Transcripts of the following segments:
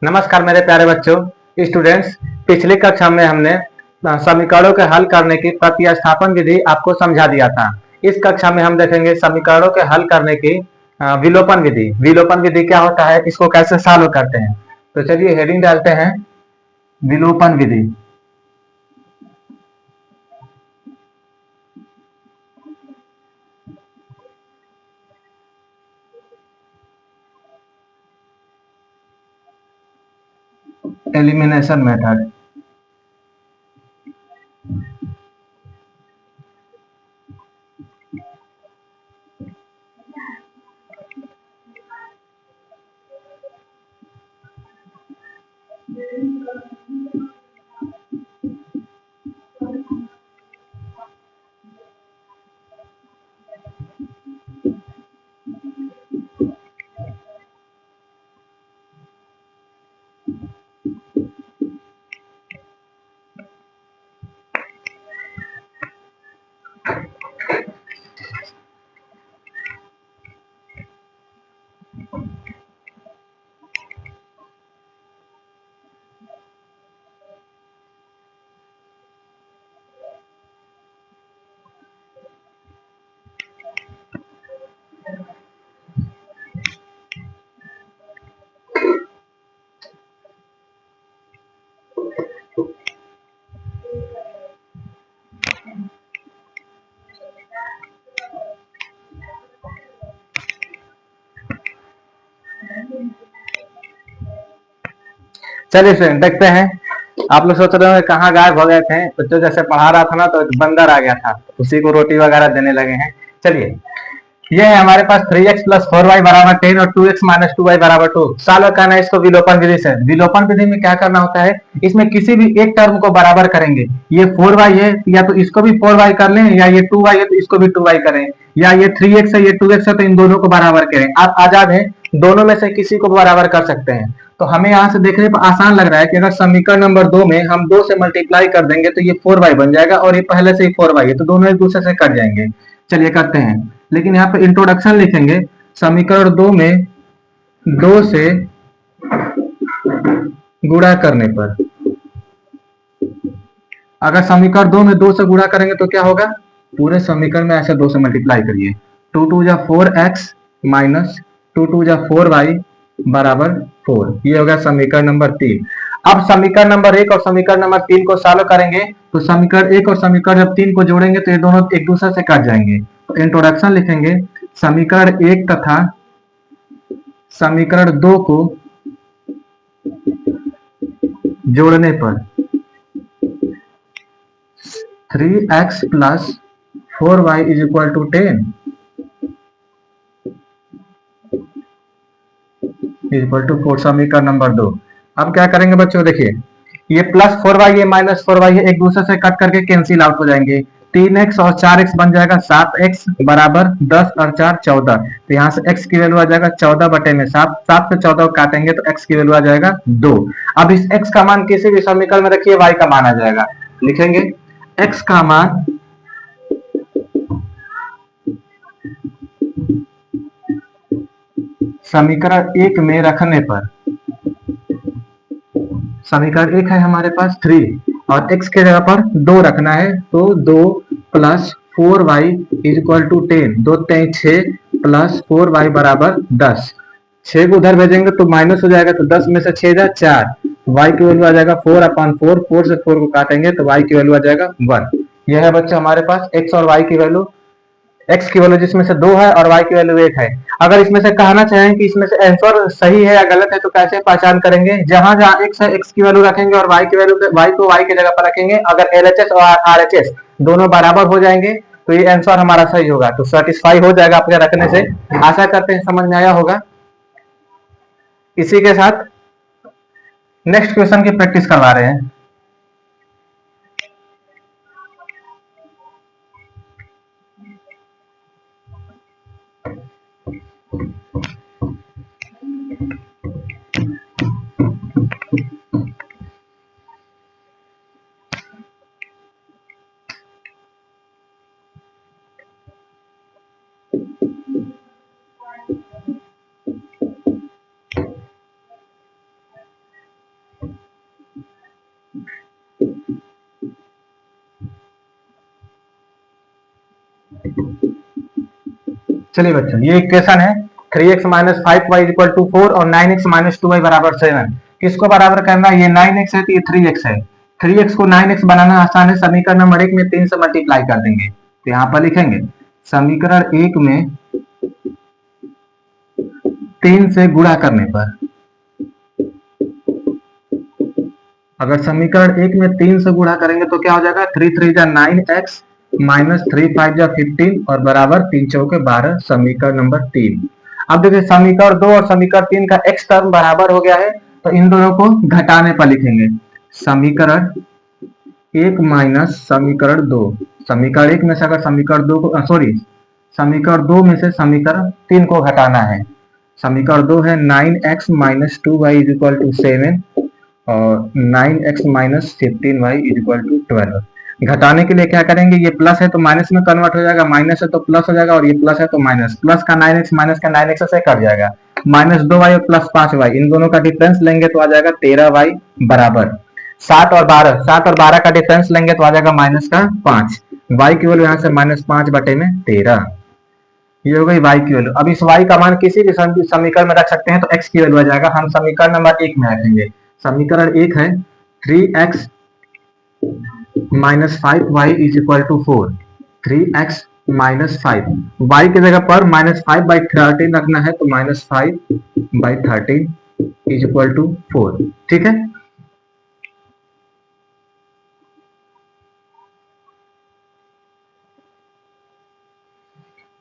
नमस्कार मेरे प्यारे बच्चों, स्टूडेंट्स। पिछली कक्षा में हमने समीकरणों के हल करने की प्रतिस्थापन विधि आपको समझा दिया था। इस कक्षा में हम देखेंगे समीकरणों के हल करने की विलोपन विधि। विलोपन विधि क्या होता है, इसको कैसे सॉल्व करते हैं। तो चलिए हेडिंग डालते हैं, विलोपन विधि। Elimination method. चलिए फ्रेंड देखते हैं। आप लोग सोच रहे होंगे कहाँ गायब हो गए थे। तो जैसे पढ़ा रहा था ना, तो एक बंदर आ गया था, उसी को रोटी वगैरह देने लगे हैं। चलिए, ये है हमारे पास 3x प्लस 4y बराबर 10 और 2x माइनस 2y बराबर 2। सॉल्व करना है इसको विलोपन विधि से। विलोपन विधि में क्या करना होता है, इसमें किसी भी एक टर्म को बराबर करेंगे। ये 4y है, या तो इसको भी 4y कर लें, या ये 2y है तो इसको भी 2y करें, या ये 3x है ये 2x है तो इन दोनों को बराबर करें। आप आजाद हैं, दोनों में से किसी को बराबर कर सकते हैं। तो हमें यहाँ से देखने पर आसान लग रहा है कि अगर समीकरण नंबर 2 में हम 2 से मल्टीप्लाई कर देंगे तो ये 4y बन जाएगा, और ये पहले से ही 4y है, तो दोनों एक दूसरे से कट जाएंगे। चलिए करते हैं, लेकिन यहाँ पे इंट्रोडक्शन लिखेंगे। समीकरण 2 में 2 से गुणा करने पर, अगर समीकरण 2 में 2 से गुणा करेंगे तो क्या होगा, पूरे समीकरण में ऐसे 2 से मल्टीप्लाई करिए। 2 2 जा 4x माइनस 2 2 जा 4y बराबर 4। ये होगा समीकरण नंबर 3। अब समीकरण नंबर 1 और समीकरण नंबर 3 को सॉल्व करेंगे, तो समीकरण 1 और समीकरण जब 3 को जोड़ेंगे तो ये दोनों एक दूसरे से कट जाएंगे। तो इंट्रोडक्शन लिखेंगे, समीकरण 1 तथा समीकरण 2 को जोड़ने पर 3x plus 4y is equal to 10 is equal to 4, समीकरण नंबर 2। अब क्या करेंगे बच्चों, देखिए ये प्लस 4y ये माइनस 4y है, एक दूसरे से कट करके कैंसिल आउट हो जाएंगे। 3x और 4x बन जाएगा 7x बराबर 10 और 4 14। तो यहाँ से x की वैल्यू आ जाएगा 14 बटे में 7। 7 से 14 को काटेंगे तो x की वैल्यू आ जाएगा 2। अब इस x का मान किसी भी समीकरण में रखिए, y का मान आ जाएगा। लिखेंगे x का मान समीकरण 1 में रखने पर, समीकरण 1 है हमारे पास 3 और x के जगह पर 2 रखना है, तो 2 plus 4y is equal to 10। 2 3 6 प्लस 4y बराबर 10। 6 को उधर भेजेंगे तो माइनस हो जाएगा, तो 10 में से 6 जा 4। y की वैल्यू आ जाएगा 4/4। 4 से 4 को काटेंगे तो y की वैल्यू आ जाएगा 1। यह है बच्चे हमारे पास x और y की वैल्यू। x की वैल्यू जिसमें से 2 है और y की वैल्यू 1 है। अगर इसमें से कहना चाहें कि इसमें से आंसर सही है या गलत है, तो कैसे पहचान करेंगे, जहां जहां x है x की वैल्यू रखेंगे और y की वैल्यू y को y की जगह पर रखेंगे। अगर LHS और RHS दोनों बराबर हो जाएंगे तो ये आंसर हमारा सही होगा, तो सेटिस्फाई हो जाएगा आपके रखने से। आशा करते हैं समझ में आया होगा। इसी के साथ नेक्स्ट क्वेश्चन की प्रैक्टिस करवा रहे हैं। चलिए बच्चों, ये इक्वेशन है 3x minus 5y equal to 4 और 9x माइनस 2y बराबर 7। किसको बराबर करना है? ये 9x है तो ये 3x है। 3x को 9x बनाना आसान है, समीकरण नंबर 1 में 3 से मल्टीप्लाई कर देंगे। तो यहाँ पर लिखेंगे समीकरण 1 में 3 से गुणा करने पर, अगर समीकरण 1 में 3 से गुणा करेंगे तो क्या हो जाएगा? 3 3 जा 9x माइनस 3 5 जा 15 और बराबर 3 चौके 12, समीकरण नंबर 3। अब देखिए समीकरण 2 और समीकरण 3 का x टर्म बराबर हो गया है, तो इन दोनों को घटाने पर लिखेंगे समीकरण 1 माइनस समीकरण 2। समीकरण 1 में से अगर समीकरण 2 को समीकरण 2 में से समीकरण 3 को घटाना है। समीकरण 2 है 9x minus 2y is equal to 7 और 9x minus 15y is equal to 12। घटाने के लिए क्या करेंगे? ये प्लस है तो माइनस में कन्वर्ट हो जाएगा, माइनस है तो प्लस हो जाएगा और ये प्लस है तो माइनस। प्लस का 9x माइनस का 9x से कट जाएगा। माइनस 2y और प्लस 5y, इन दोनों का डिफरेंस लेंगे तो आ जाएगा 13y बराबर 7 और 12। 7 और 12 का डिफरेंस लेंगे तो आ जाएगा माइनस का 5। y की वैल्यू यहाँ से माइनस 5 बटे में 13, ये हो गई y की वैल्यू। अब इस y का मान किसी भी समीकरण में रख सकते हैं तो x की वैल्यू आ जाएगा। हम समीकरण नंबर 1 में रखेंगे। समीकरण 1 है 3x minus 5y is equal to 4। 3x minus 5, y की जगह पर माइनस 5 बाई 13 रखना है तो minus 5 by 13 is equal to 4। ठीक है,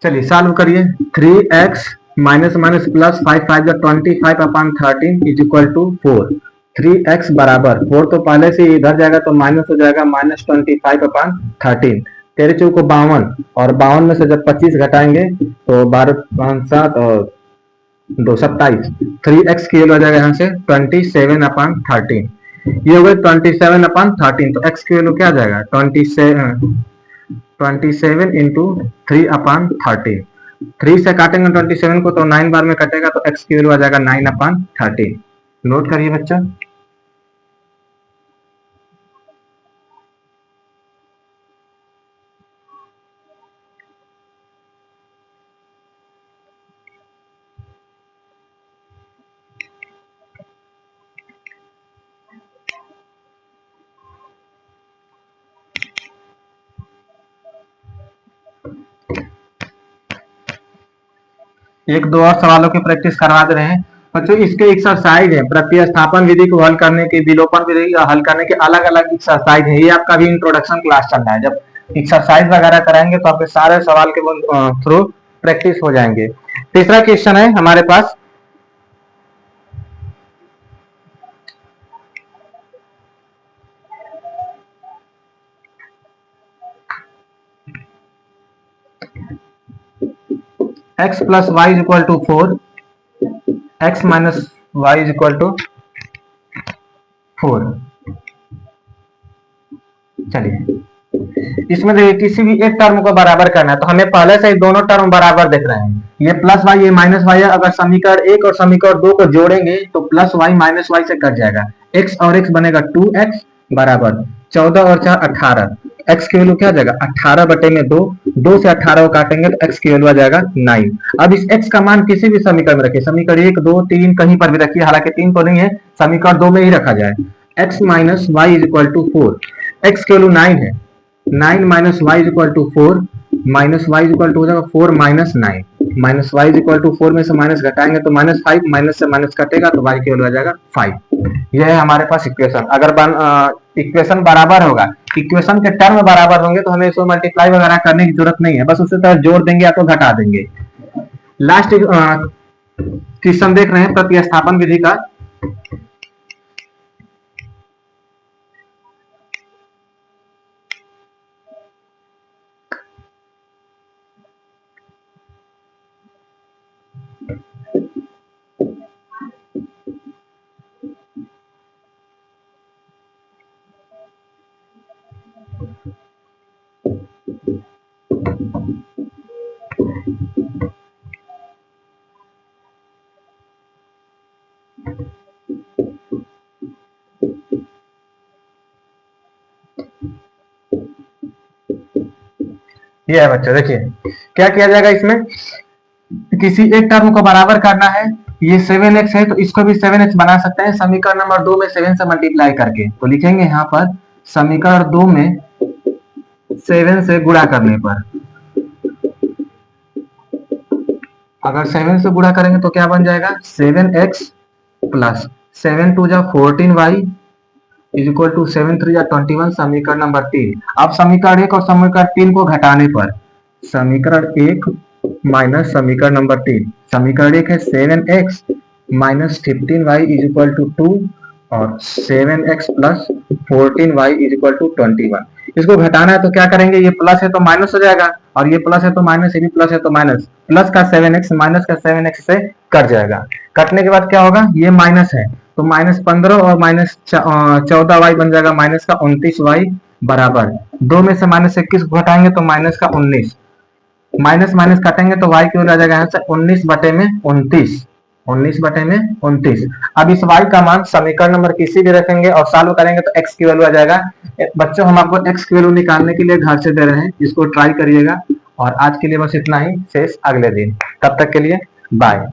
चलिए सॉल्व करिए। 3x माइनस माइनस प्लस 5 5 जा 25 upon 13 is equal to 4। 3x बराबर 4 तो पहले से इधर जाएगा तो माइनस हो जाएगा माइनस 25 अपॉन 13। 13 चौको 52 और 52 में से जब 25 घटाएंगे तो 12 5 7 और 2 27। 3x की वैल्यू आ जाएगा यहाँ से 27 अपॉन 13। ये हो गए 27 अपॉन 13, तो x की वैल्यू क्या आ जाएगा? 27 इंटू 3 अपॉन 13। 3 से काटेंगे 27 को तो 9 बार में कटेगा तो x की वैल्यू आ जाएगा 9 अपॉन 13। नोट करिए बच्चा। एक दो और सवालों की प्रैक्टिस करवा दे रहे हैं बच्चों। इसके एक्सरसाइज है, प्रतिस्थापन विधि को हल करने की, विलोपन विधि को हल करने के अलग अलग एक्सरसाइज है। ये आपका भी इंट्रोडक्शन क्लास चल रहा है। जब एक्सरसाइज वगैरह कराएंगे तो आपके सारे सवाल के थ्रू प्रैक्टिस हो जाएंगे। तीसरा क्वेश्चन है हमारे पास, x plus Y is equal to 4, x minus Y is equal to 4। चलिए इसमें देखिए किसी भी एक टर्म को बराबर करना है तो हमें पहले से ही दोनों टर्म बराबर देख रहे हैं। ये प्लस वाई ये माइनस वाई है। अगर समीकरण 1 और समीकरण 2 को जोड़ेंगे तो प्लस वाई माइनस वाई से कट जाएगा। x और x बनेगा 2x बराबर 14 और 4 18। x की वैल्यू क्या आ जाएगा? 18 बटे में 2, 2 से 18 को काटेंगे तो x की वैल्यू आ जाएगा 9। अब इस x का मान किसी भी समीकरण में रखिए, समीकरण 1 2 3 कहीं पर भी रखिए, हालांकि 3 तो नहीं है, समीकरण 2 में ही रखा जाए। x minus Y is equal to 4, x की वैल्यू 9 है। 9 minus Y is equal to 4, minus Y is equal to हो जाएगा 4 minus 9। Minus Y is equal to 4 में से माइनस घटाएंगे तो माइनस 5, माइनस से माइनस कटेगा तो वाई की वैल्यू आ जाएगा 5। यह है हमारे पास इक्वेशन। अगर इक्वेशन बराबर होगा, इक्वेशन के टर्म बराबर होंगे तो हमें इसको मल्टीप्लाई वगैरह करने की जरूरत नहीं है, बस उससे तरह जोड़ देंगे या तो घटा देंगे। लास्ट क्वेश्चन देख रहे हैं प्रतिस्थापन विधि का। ये है बच्चों, देखिए क्या किया जाएगा इसमें। किसी एक टर्म को बराबर करना है, ये 7x है तो इसको भी 7x बना सकते हैं समीकरण नंबर 2 में 7 से मल्टीप्लाई करके। तो लिखेंगे यहाँ पर समीकरण 2 में 7 से गुणा करने पर, अगर 7 से गुणा करेंगे तो क्या बन जाएगा 7x प्लस 7 टू जा 14y इज इक्वल टू 7 3 जा 21, समीकरण नंबर 3। अब समीकरण 1 और समीकरण 3 को घटाने पर समीकरण 1 माइनस समीकरण नंबर 3, समीकरण 1 है 7x minus 15y is equal to 2 और 7x plus 14y is equal to 21। इसको घटाना है तो क्या करेंगे, ये प्लस है तो माइनस हो जाएगा और ये प्लस है तो माइनस, ये भी प्लस है तो माइनस, प्लस का 7x माइनस का 7x से कट जाएगा। कटने के बाद क्या होगा, ये माइनस है तो माइनस 15 और माइनस 14y बन जाएगा माइनस का 29y बराबर, दो में से माइनस 21 घटाएंगे तो माइनस का 19, माइनस माइनस काटेंगे तो y की वैल्यू आ जाएगा यहाँ से 19 बटे में 29, 19 बटे में 29। अब इस y का मान समीकरण नंबर किसी भी रखेंगे और सॉल्व करेंगे तो x की वैल्यू आ जाएगा। बच्चों हम आपको x की वैल्यू निकालने के लिए घर से दे रहे हैं, इसको ट्राई करिएगा। और आज के लिए बस इतना ही, शेष अगले दिन। तब तक के लिए बाय।